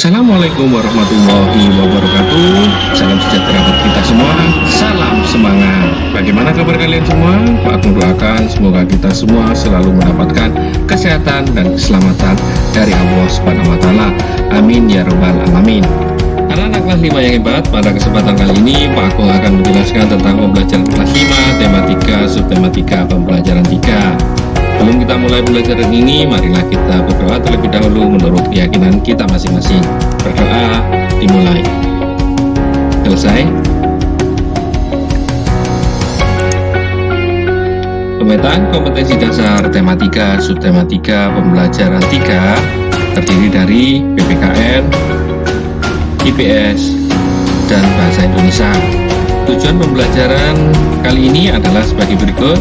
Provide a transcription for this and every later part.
Assalamualaikum warahmatullahi wabarakatuh. Salam sejahtera buat kita semua. Salam semangat. Bagaimana kabar kalian semua? Pak Agung doakan semoga kita semua selalu mendapatkan kesehatan dan keselamatan dari Allah Subhanahu wa taala. Amin ya rabbal alamin. Anak-anak kelas 5 yang hebat, pada kesempatan kali ini Pak Agung akan menjelaskan tentang pembelajaran kelas 5 tematika subtematika pembelajaran 3. Sebelum kita mulai belajar ini, marilah kita berdoa terlebih dahulu menurut keyakinan kita masing-masing. Berdoa dimulai. Selesai. Pemetaan kompetensi dasar tematika subtematika pembelajaran 3 terdiri dari PPKN, IPS, dan Bahasa Indonesia. Tujuan pembelajaran kali ini adalah sebagai berikut.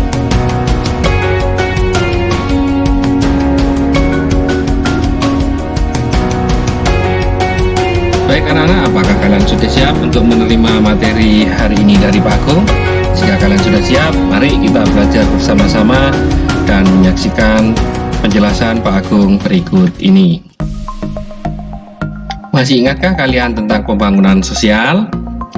Baik anak-anak, apakah kalian sudah siap untuk menerima materi hari ini dari Pak Agung? Jika kalian sudah siap, mari kita belajar bersama-sama dan menyaksikan penjelasan Pak Agung berikut ini. Masih ingatkah kalian tentang pembangunan sosial?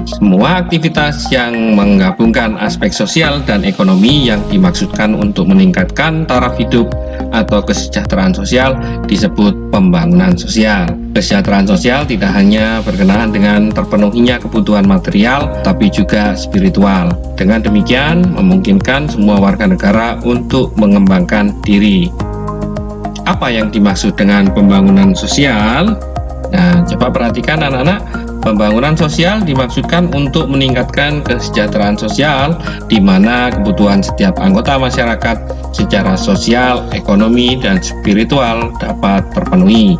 Semua aktivitas yang menggabungkan aspek sosial dan ekonomi yang dimaksudkan untuk meningkatkan taraf hidup atau kesejahteraan sosial disebut pembangunan sosial. Kesejahteraan sosial tidak hanya berkenaan dengan terpenuhinya kebutuhan material, tapi juga spiritual. Dengan demikian, memungkinkan semua warga negara untuk mengembangkan diri. Apa yang dimaksud dengan pembangunan sosial? Nah, coba perhatikan anak-anak. Pembangunan sosial dimaksudkan untuk meningkatkan kesejahteraan sosial di mana kebutuhan setiap anggota masyarakat secara sosial, ekonomi, dan spiritual dapat terpenuhi.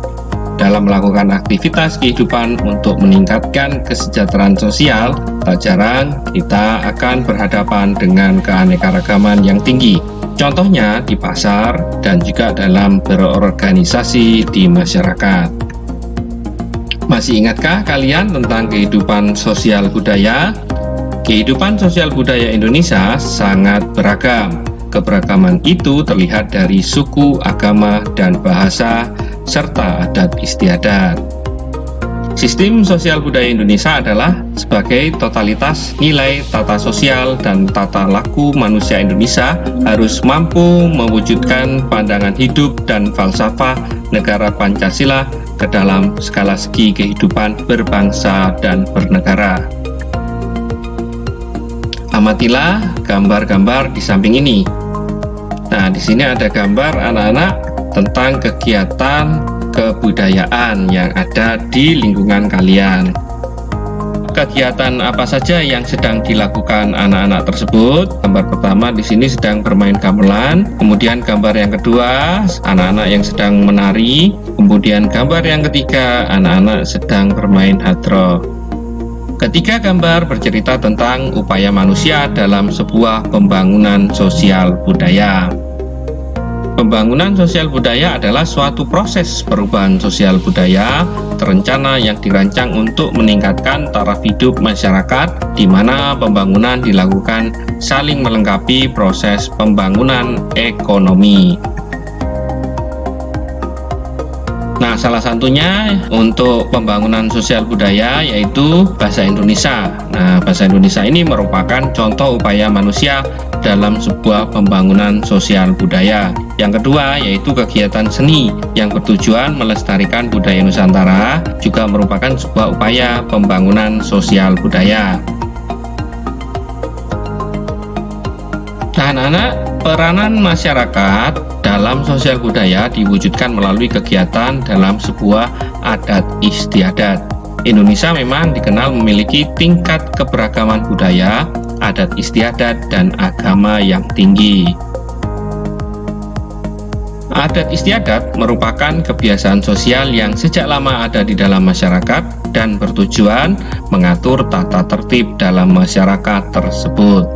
Dalam melakukan aktivitas kehidupan untuk meningkatkan kesejahteraan sosial, tak jarang kita akan berhadapan dengan keanekaragaman yang tinggi. Contohnya di pasar dan juga dalam berorganisasi di masyarakat. Masih ingatkah kalian tentang kehidupan sosial budaya? Kehidupan sosial budaya Indonesia sangat beragam. Keberagaman itu terlihat dari suku, agama, dan bahasa, serta adat istiadat. Sistem sosial budaya Indonesia adalah sebagai totalitas nilai tata sosial dan tata laku manusia Indonesia harus mampu mewujudkan pandangan hidup dan falsafah negara Pancasila ke dalam skala segi kehidupan berbangsa dan bernegara. Amatilah gambar-gambar di samping ini. Nah, di sini ada gambar anak-anak tentang kegiatan kebudayaan yang ada di lingkungan kalian. Kegiatan apa saja yang sedang dilakukan anak-anak tersebut? Gambar pertama di sini sedang bermain gamelan, kemudian gambar yang kedua anak-anak yang sedang menari, kemudian gambar yang ketiga anak-anak sedang bermain hadroh. Ketiga gambar bercerita tentang upaya manusia dalam sebuah pembangunan sosial budaya. Pembangunan sosial budaya adalah suatu proses perubahan sosial budaya terencana yang dirancang untuk meningkatkan taraf hidup masyarakat, di mana pembangunan dilakukan saling melengkapi proses pembangunan ekonomi. Nah, salah satunya untuk pembangunan sosial budaya yaitu bahasa Indonesia. Nah, bahasa Indonesia ini merupakan contoh upaya manusia dalam sebuah pembangunan sosial budaya. Yang kedua yaitu kegiatan seni yang bertujuan melestarikan budaya Nusantara, juga merupakan sebuah upaya pembangunan sosial budaya. Nah, anak-anak, peranan masyarakat dalam sosial budaya diwujudkan melalui kegiatan dalam sebuah adat istiadat. Indonesia memang dikenal memiliki tingkat keberagaman budaya, adat istiadat, dan agama yang tinggi. Adat istiadat merupakan kebiasaan sosial yang sejak lama ada di dalam masyarakat dan bertujuan mengatur tata tertib dalam masyarakat tersebut.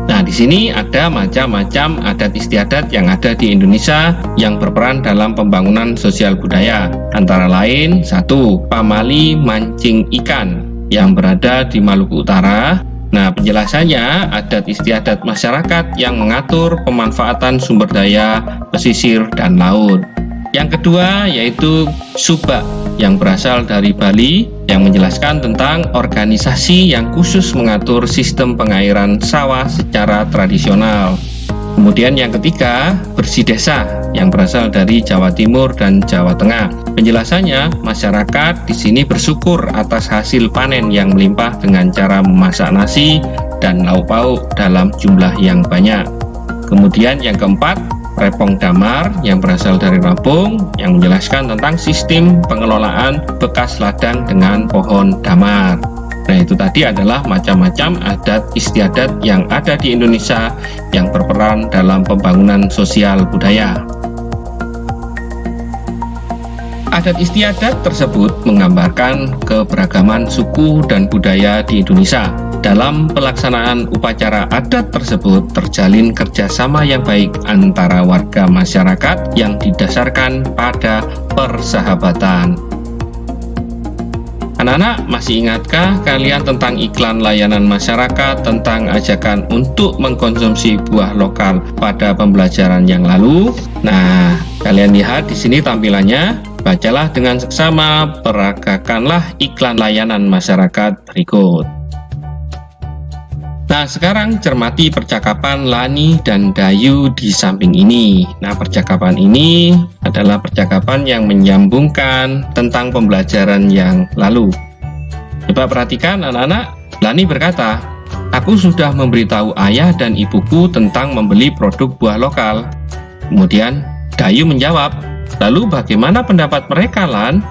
Nah, di sini ada macam-macam adat istiadat yang ada di Indonesia yang berperan dalam pembangunan sosial budaya. Antara lain, 1. Pamali mancing ikan yang berada di Maluku Utara. Nah, penjelasannya adat istiadat masyarakat yang mengatur pemanfaatan sumber daya pesisir dan laut. Yang kedua yaitu Subak yang berasal dari Bali yang menjelaskan tentang organisasi yang khusus mengatur sistem pengairan sawah secara tradisional. Kemudian yang ketiga, Bersih Desa yang berasal dari Jawa Timur dan Jawa Tengah. Penjelasannya, masyarakat di sini bersyukur atas hasil panen yang melimpah dengan cara memasak nasi dan lauk pauk dalam jumlah yang banyak. Kemudian yang keempat, Repong Damar yang berasal dari Lampung yang menjelaskan tentang sistem pengelolaan bekas ladang dengan pohon damar. Nah, itu tadi adalah macam-macam adat istiadat yang ada di Indonesia yang berperan dalam pembangunan sosial budaya. Adat istiadat tersebut menggambarkan keberagaman suku dan budaya di Indonesia. Dalam pelaksanaan upacara adat tersebut terjalin kerjasama yang baik antara warga masyarakat yang didasarkan pada persahabatan. Anak-anak, masih ingatkah kalian tentang iklan layanan masyarakat tentang ajakan untuk mengkonsumsi buah lokal pada pembelajaran yang lalu? Nah, kalian lihat di sini tampilannya. Bacalah dengan seksama, peragakanlah iklan layanan masyarakat berikut. Nah, sekarang cermati percakapan Lani dan Dayu di samping ini. Nah, percakapan ini adalah percakapan yang menyambungkan tentang pembelajaran yang lalu. Coba perhatikan anak-anak. Lani berkata, "Aku sudah memberitahu ayah dan ibuku tentang membeli produk buah lokal." Kemudian Dayu menjawab, "Lalu bagaimana pendapat mereka, Lan?"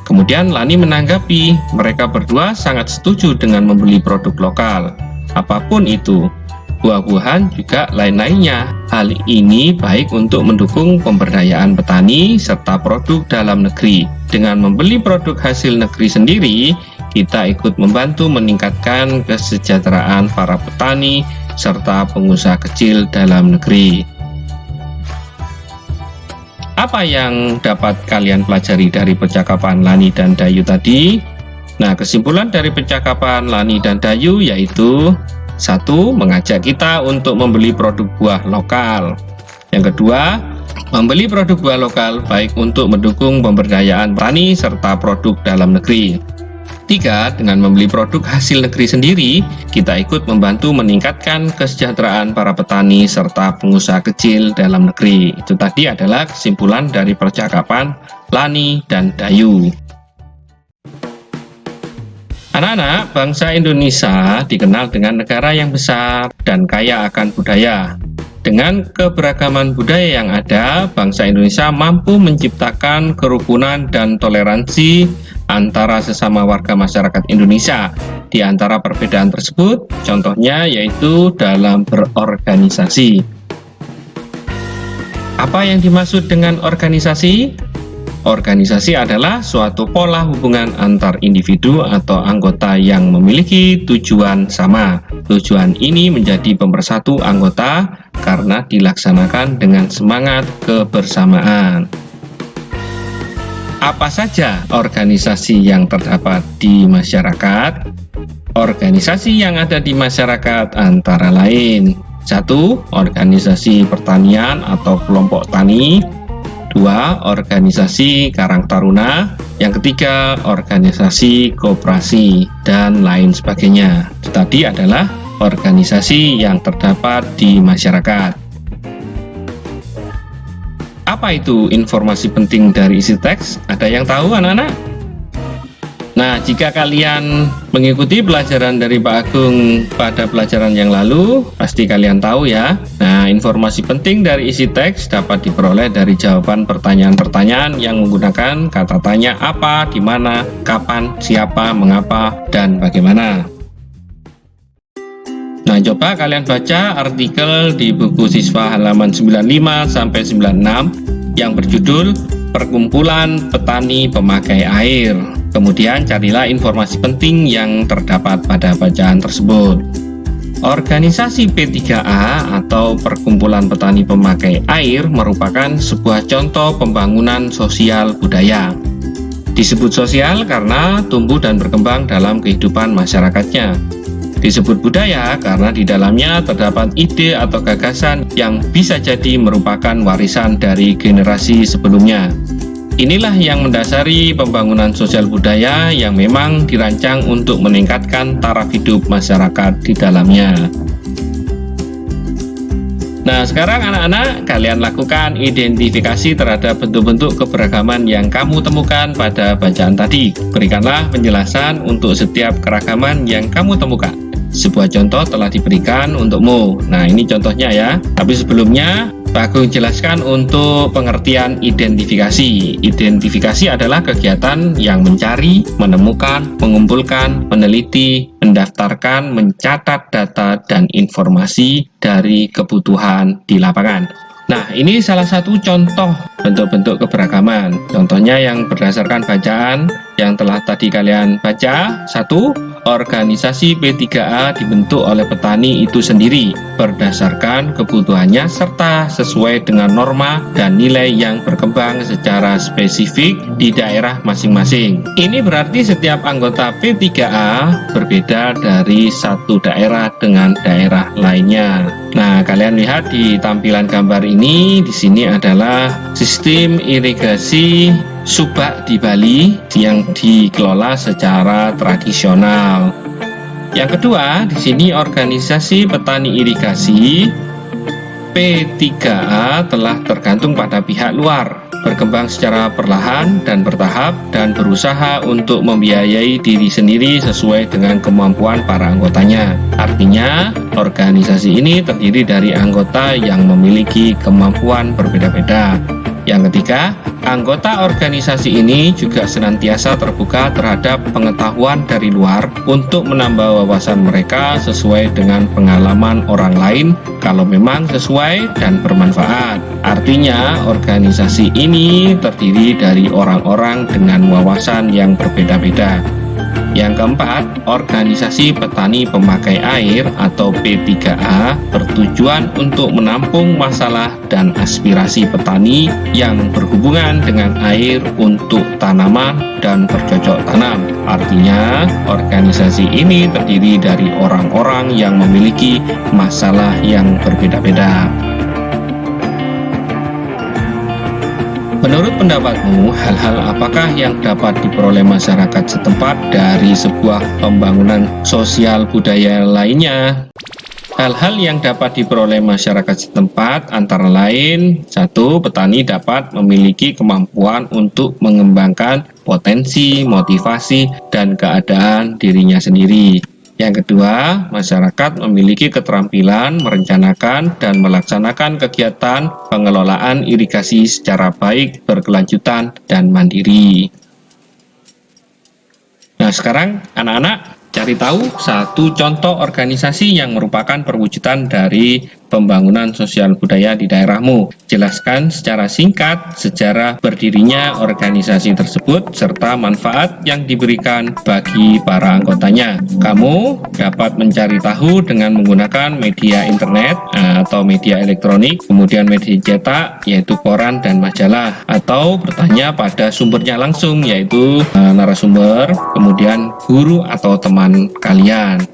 Kemudian Lani menanggapi, mereka berdua sangat setuju dengan membeli produk lokal. Apapun itu, buah-buahan juga lain-lainnya. Hal ini baik untuk mendukung pemberdayaan petani serta produk dalam negeri. Dengan membeli produk hasil negeri sendiri, kita ikut membantu meningkatkan kesejahteraan para petani serta pengusaha kecil dalam negeri. Apa yang dapat kalian pelajari dari percakapan Lani dan Dayu tadi? Nah, kesimpulan dari percakapan Lani dan Dayu yaitu 1. Mengajak kita untuk membeli produk buah lokal. Yang kedua, membeli produk buah lokal baik untuk mendukung pemberdayaan petani serta produk dalam negeri. 3. Dengan membeli produk hasil negeri sendiri, kita ikut membantu meningkatkan kesejahteraan para petani serta pengusaha kecil dalam negeri. Itu tadi adalah kesimpulan dari percakapan Lani dan Dayu. Anak-anak, bangsa Indonesia dikenal dengan negara yang besar dan kaya akan budaya. Dengan keberagaman budaya yang ada, bangsa Indonesia mampu menciptakan kerukunan dan toleransi antara sesama warga masyarakat Indonesia. Di antara perbedaan tersebut, contohnya yaitu dalam berorganisasi. Apa yang dimaksud dengan organisasi? Organisasi adalah suatu pola hubungan antar individu atau anggota yang memiliki tujuan sama. Tujuan ini menjadi pemersatu anggota karena dilaksanakan dengan semangat kebersamaan. Apa saja organisasi yang terdapat di masyarakat? Organisasi yang ada di masyarakat antara lain 1. Organisasi pertanian atau kelompok tani. 2. Organisasi Karang Taruna. Yang ketiga, organisasi koperasi dan lain sebagainya. Itu tadi adalah organisasi yang terdapat di masyarakat. Apa itu informasi penting dari isi teks? Ada yang tahu, anak-anak? Nah, jika kalian mengikuti pelajaran dari Pak Agung pada pelajaran yang lalu, pasti kalian tahu ya. Nah, informasi penting dari isi teks dapat diperoleh dari jawaban pertanyaan-pertanyaan yang menggunakan kata tanya apa, di mana, kapan, siapa, mengapa, dan bagaimana. Nah, coba kalian baca artikel di buku siswa halaman 95 sampai 96 yang berjudul Perkumpulan Petani Pemakai Air. Kemudian carilah informasi penting yang terdapat pada bacaan tersebut. Organisasi P3A atau Perkumpulan Petani Pemakai Air merupakan sebuah contoh pembangunan sosial budaya. Disebut sosial karena tumbuh dan berkembang dalam kehidupan masyarakatnya. Disebut budaya karena di dalamnya terdapat ide atau gagasan yang bisa jadi merupakan warisan dari generasi sebelumnya. Inilah yang mendasari pembangunan sosial budaya yang memang dirancang untuk meningkatkan taraf hidup masyarakat di dalamnya. Nah, sekarang anak-anak, kalian lakukan identifikasi terhadap bentuk-bentuk keberagaman yang kamu temukan pada bacaan tadi. Berikanlah penjelasan untuk setiap keragaman yang kamu temukan. Sebuah contoh telah diberikan untukmu. Nah, ini contohnya ya. Tapi sebelumnya, Pak Agung jelaskan untuk pengertian identifikasi. Identifikasi adalah kegiatan yang mencari, menemukan, mengumpulkan, meneliti, mendaftarkan, mencatat data dan informasi dari kebutuhan di lapangan. Nah, ini salah satu contoh bentuk-bentuk keberagaman. Contohnya yang berdasarkan bacaan yang telah tadi kalian baca. 1. Organisasi P3A dibentuk oleh petani itu sendiri berdasarkan kebutuhannya serta sesuai dengan norma dan nilai yang berkembang secara spesifik di daerah masing-masing. Ini berarti setiap anggota P3A berbeda dari satu daerah dengan daerah lainnya. Nah, kalian lihat di tampilan gambar ini, di sini adalah sistem irigasi subak di Bali yang dikelola secara tradisional. Yang kedua, di sini organisasi petani irigasi P3A telah tergantung pada pihak luar, berkembang secara perlahan dan bertahap dan berusaha untuk membiayai diri sendiri sesuai dengan kemampuan para anggotanya. Artinya, organisasi ini terdiri dari anggota yang memiliki kemampuan berbeda-beda. Yang ketiga, anggota organisasi ini juga senantiasa terbuka terhadap pengetahuan dari luar untuk menambah wawasan mereka sesuai dengan pengalaman orang lain kalau memang sesuai dan bermanfaat. Artinya, organisasi ini terdiri dari orang-orang dengan wawasan yang berbeda-beda. Yang keempat, organisasi petani pemakai air atau P3A bertujuan untuk menampung masalah dan aspirasi petani yang berhubungan dengan air untuk tanaman dan bercocok tanam. Artinya, organisasi ini terdiri dari orang-orang yang memiliki masalah yang berbeda-beda. Menurut pendapatmu, hal-hal apakah yang dapat diperoleh masyarakat setempat dari sebuah pembangunan sosial budaya lainnya? Hal-hal yang dapat diperoleh masyarakat setempat antara lain: 1. Petani dapat memiliki kemampuan untuk mengembangkan potensi, motivasi, dan keadaan dirinya sendiri. Yang kedua, masyarakat memiliki keterampilan merencanakan dan melaksanakan kegiatan pengelolaan irigasi secara baik, berkelanjutan, dan mandiri. Nah, sekarang anak-anak cari tahu satu contoh organisasi yang merupakan perwujudan dari pembangunan sosial budaya di daerahmu. Jelaskan secara singkat sejarah berdirinya organisasi tersebut serta manfaat yang diberikan bagi para anggotanya. Kamu dapat mencari tahu dengan menggunakan media internet atau media elektronik, kemudian media cetak yaitu koran dan majalah, atau bertanya pada sumbernya langsung yaitu narasumber, kemudian guru atau teman kalian.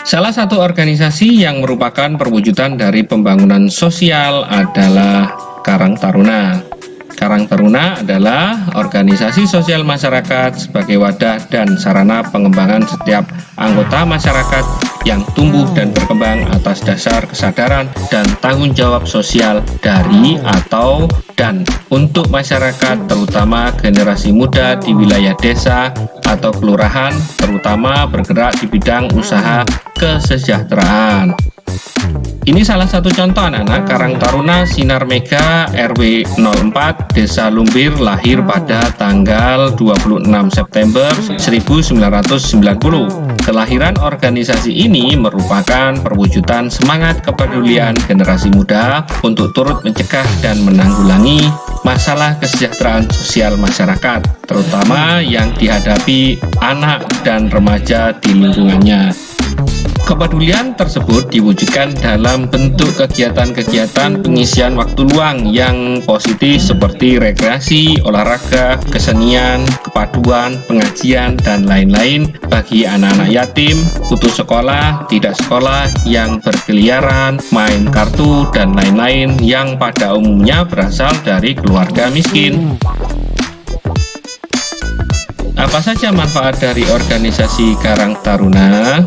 Salah satu organisasi yang merupakan perwujudan dari pembangunan sosial adalah Karang Taruna. Karang Taruna adalah organisasi sosial masyarakat sebagai wadah dan sarana pengembangan setiap anggota masyarakat yang tumbuh dan berkembang atas dasar kesadaran dan tanggung jawab sosial dari atau dan untuk masyarakat, terutama generasi muda di wilayah desa atau kelurahan, terutama bergerak di bidang usaha kesejahteraan. Ini salah satu contoh anak-anak Karang Taruna Sinar Mega RW 04 Desa Lumbir, lahir pada tanggal 26 September 1990. Kelahiran organisasi ini merupakan perwujudan semangat kepedulian generasi muda untuk turut mencegah dan menanggulangi masalah kesejahteraan sosial masyarakat, terutama yang dihadapi anak dan remaja di lingkungannya. Kepedulian tersebut diwujudkan dalam bentuk kegiatan-kegiatan pengisian waktu luang yang positif seperti rekreasi, olahraga, kesenian, kepaduan, pengajian, dan lain-lain bagi anak-anak yatim, putus sekolah, tidak sekolah, yang berkeliaran, main kartu, dan lain-lain yang pada umumnya berasal dari keluarga miskin. Apa saja manfaat dari organisasi Karang Taruna?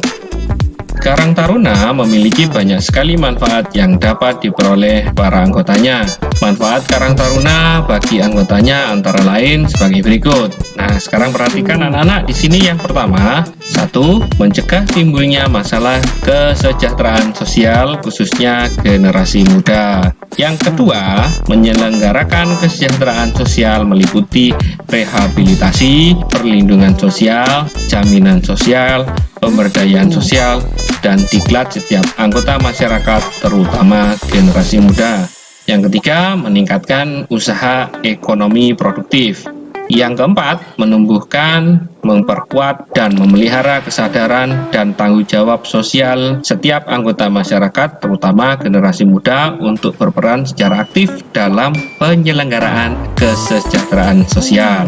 Karang Taruna memiliki banyak sekali manfaat yang dapat diperoleh para anggotanya. Manfaat Karang Taruna bagi anggotanya antara lain sebagai berikut. Nah, sekarang perhatikan anak-anak di sini. Yang pertama, 1. Mencegah timbulnya masalah kesejahteraan sosial khususnya generasi muda. Yang kedua, menyelenggarakan kesejahteraan sosial meliputi rehabilitasi, perlindungan sosial, jaminan sosial, pemberdayaan sosial, dan diklat setiap anggota masyarakat, terutama generasi muda. Yang ketiga, meningkatkan usaha ekonomi produktif. Yang keempat, menumbuhkan, memperkuat, dan memelihara kesadaran dan tanggung jawab sosial setiap anggota masyarakat, terutama generasi muda, untuk berperan secara aktif dalam penyelenggaraan kesejahteraan sosial.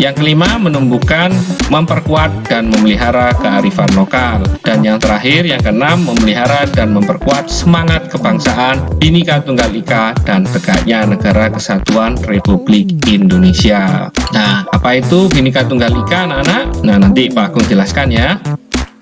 Yang kelima, menumbuhkan, memperkuat, dan memelihara kearifan lokal. Dan yang terakhir, yang keenam, memelihara dan memperkuat semangat kebangsaan, Bhinneka Tunggal Ika, dan tegaknya Negara Kesatuan Republik Indonesia. Nah, apa itu Bhinneka Tunggal Ika, anak-anak? Nah, nanti Pak Agung jelaskan ya.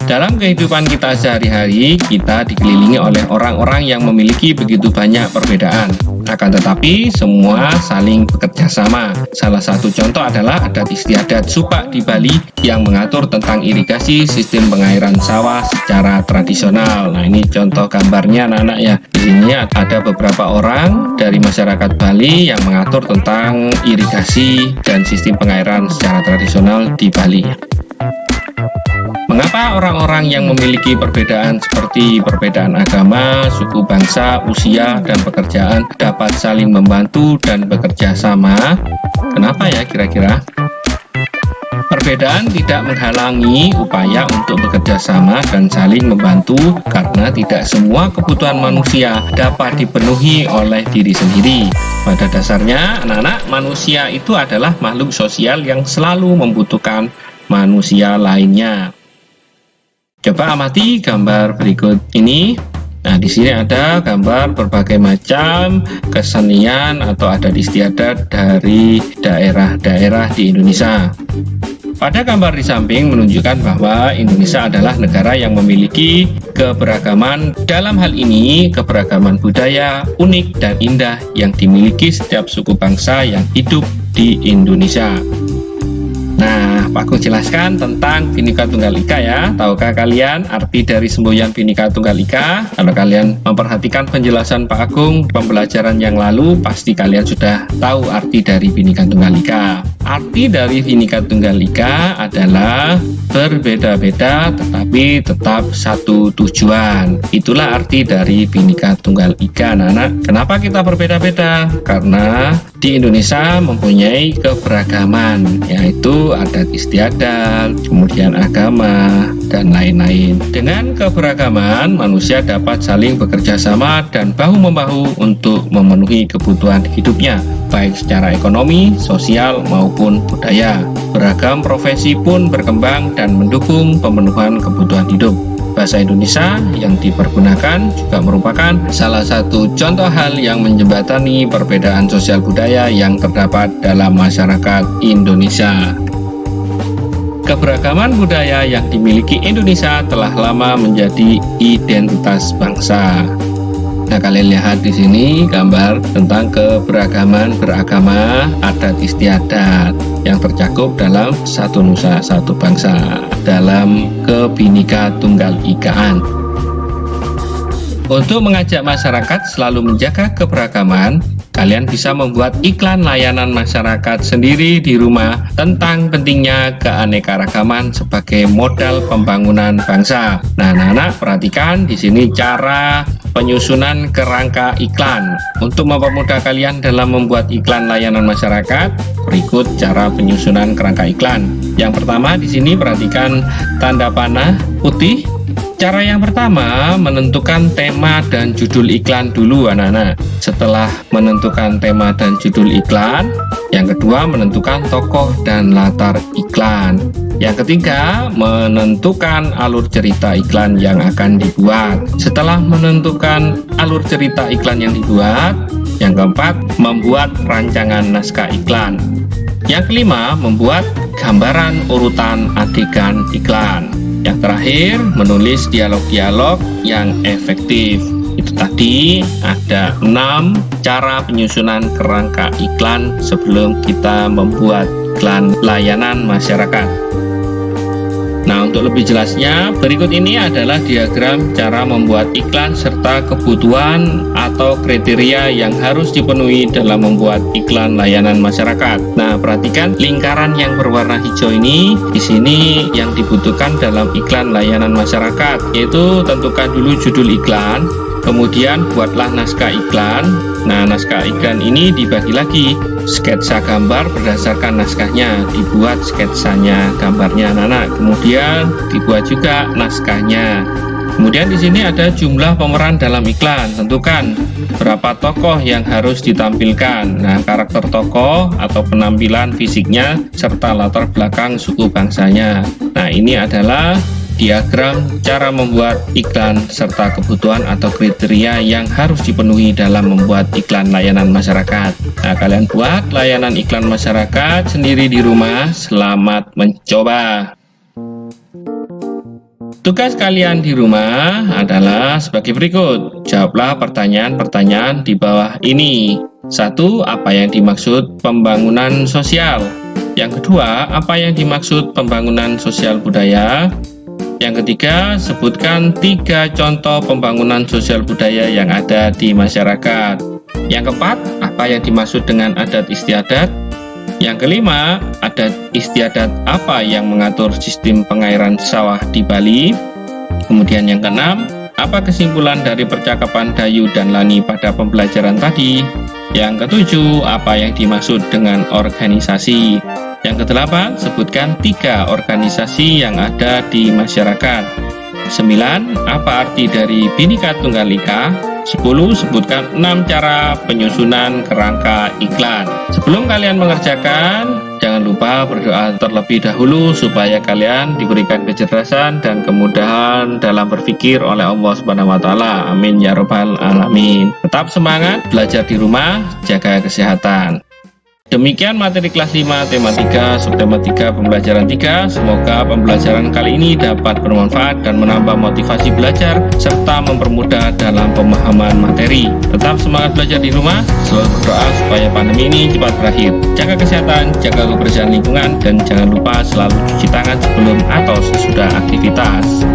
Dalam kehidupan kita sehari-hari, kita dikelilingi oleh orang-orang yang memiliki begitu banyak perbedaan. Akan tetapi, semua saling bekerja sama. Salah satu contoh adalah adat istiadat Supak di Bali yang mengatur tentang irigasi sistem pengairan sawah secara tradisional. Nah, ini contoh gambarnya anak-anak ya. Di sini ada beberapa orang dari masyarakat Bali yang mengatur tentang irigasi dan sistem pengairan secara tradisional di Bali. Mengapa orang-orang yang memiliki perbedaan seperti perbedaan agama, suku bangsa, usia, dan pekerjaan dapat saling membantu dan bekerja sama? Kenapa ya kira-kira? Perbedaan tidak menghalangi upaya untuk bekerja sama dan saling membantu karena tidak semua kebutuhan manusia dapat dipenuhi oleh diri sendiri. Pada dasarnya, anak-anak, manusia itu adalah makhluk sosial yang selalu membutuhkan manusia lainnya. Coba amati gambar berikut ini. Nah, di sini ada gambar berbagai macam kesenian atau adat istiadat dari daerah-daerah di Indonesia. Pada gambar di samping menunjukkan bahwa Indonesia adalah negara yang memiliki keberagaman. Dalam hal ini, keberagaman budaya unik dan indah yang dimiliki setiap suku bangsa yang hidup di Indonesia. Nah, Pak Agung jelaskan tentang Bhinneka Tunggal Ika ya. Tahukah kalian arti dari semboyan Bhinneka Tunggal Ika? Kalau kalian memperhatikan penjelasan Pak Agung pembelajaran yang lalu, pasti kalian sudah tahu arti dari Bhinneka Tunggal Ika. Arti dari Bhinneka Tunggal Ika adalah berbeda-beda tetapi tetap satu tujuan. Itulah arti dari Bhinneka Tunggal Ika, anak-anak. Kenapa kita berbeda-beda? Karena di Indonesia mempunyai keberagaman, yaitu adat istiadat, kemudian agama, dan lain-lain. Dengan keberagaman, manusia dapat saling bekerja sama dan bahu-membahu untuk memenuhi kebutuhan hidupnya, baik secara ekonomi, sosial, maupun budaya. Beragam profesi pun berkembang dan mendukung pemenuhan kebutuhan hidup. Bahasa Indonesia yang dipergunakan juga merupakan salah satu contoh hal yang menjembatani perbedaan sosial budaya yang terdapat dalam masyarakat Indonesia. Keberagaman budaya yang dimiliki Indonesia telah lama menjadi identitas bangsa. Nah, kalian lihat di sini gambar tentang keberagaman beragama, adat istiadat yang tercakup dalam satu nusa satu bangsa dalam Bhinneka Tunggal Ikaan. Untuk mengajak masyarakat selalu menjaga keberagaman, kalian bisa membuat iklan layanan masyarakat sendiri di rumah tentang pentingnya keanekaragaman sebagai modal pembangunan bangsa. Nah, anak-anak, perhatikan di sini cara penyusunan kerangka iklan. Untuk mempermudah kalian dalam membuat iklan layanan masyarakat, berikut cara penyusunan kerangka iklan. Yang pertama di sini perhatikan tanda panah putih. Cara yang pertama, menentukan tema dan judul iklan dulu anak-anak. Setelah menentukan tema dan judul iklan, yang kedua menentukan tokoh dan latar iklan. Yang ketiga, menentukan alur cerita iklan yang akan dibuat. Setelah menentukan alur cerita iklan yang dibuat, yang keempat, membuat rancangan naskah iklan. Yang kelima, membuat gambaran urutan adegan iklan. Yang terakhir, menulis dialog-dialog yang efektif. Itu tadi ada 6 cara penyusunan kerangka iklan sebelum kita membuat iklan layanan masyarakat. Nah, untuk lebih jelasnya, berikut ini adalah diagram cara membuat iklan serta kebutuhan atau kriteria yang harus dipenuhi dalam membuat iklan layanan masyarakat. Nah, perhatikan lingkaran yang berwarna hijau ini. Di sini yang dibutuhkan dalam iklan layanan masyarakat, yaitu tentukan dulu judul iklan, kemudian buatlah naskah iklan. Nah, naskah iklan ini dibagi lagi, sketsa gambar berdasarkan naskahnya, dibuat sketsanya, gambarnya anak-anak, kemudian dibuat juga naskahnya. Kemudian di sini ada jumlah pemeran dalam iklan, tentukan berapa tokoh yang harus ditampilkan. Nah, karakter tokoh atau penampilan fisiknya serta latar belakang suku bangsanya. Nah, ini adalah diagram cara membuat iklan serta kebutuhan atau kriteria yang harus dipenuhi dalam membuat iklan layanan masyarakat. Nah, kalian buat layanan iklan masyarakat sendiri di rumah. Selamat mencoba. Tugas kalian di rumah adalah sebagai berikut. Jawablah pertanyaan-pertanyaan di bawah ini. 1. Apa yang dimaksud pembangunan sosial? Yang kedua, apa yang dimaksud pembangunan sosial budaya? Yang ketiga, sebutkan 3 contoh pembangunan sosial budaya yang ada di masyarakat. Yang keempat, apa yang dimaksud dengan adat istiadat? Yang kelima, adat istiadat apa yang mengatur sistem pengairan sawah di Bali? Kemudian yang keenam, apa kesimpulan dari percakapan Dayu dan Lani pada pembelajaran tadi? Yang ketujuh, apa yang dimaksud dengan organisasi? Yang kedelapan, sebutkan 3 organisasi yang ada di masyarakat. 9. Apa arti dari Bhinneka Tunggal Ika? 10. Sebutkan 6 cara penyusunan kerangka iklan. Sebelum kalian mengerjakan, jangan lupa berdoa terlebih dahulu supaya kalian diberikan kecerdasan dan kemudahan dalam berpikir oleh Allah Subhanahu wa taala. Amin ya rabbal alamin. Tetap semangat belajar di rumah, jaga kesehatan. Demikian materi kelas 5 tema 3 subtema 3 pembelajaran 3. Semoga pembelajaran kali ini dapat bermanfaat dan menambah motivasi belajar serta mempermudah dalam pemahaman materi. Tetap semangat belajar di rumah, selalu berdoa supaya pandemi ini cepat berakhir. Jaga kesehatan, jaga kebersihan lingkungan, dan jangan lupa selalu cuci tangan sebelum atau sesudah aktivitas.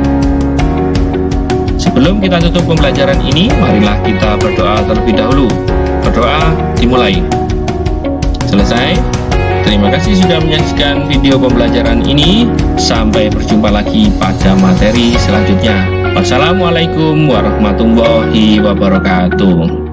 Sebelum kita tutup pembelajaran ini, marilah kita berdoa terlebih dahulu. Berdoa dimulai. Selesai. Terima kasih sudah menyaksikan video pembelajaran ini. Sampai berjumpa lagi pada materi selanjutnya. Wassalamualaikum warahmatullahi wabarakatuh.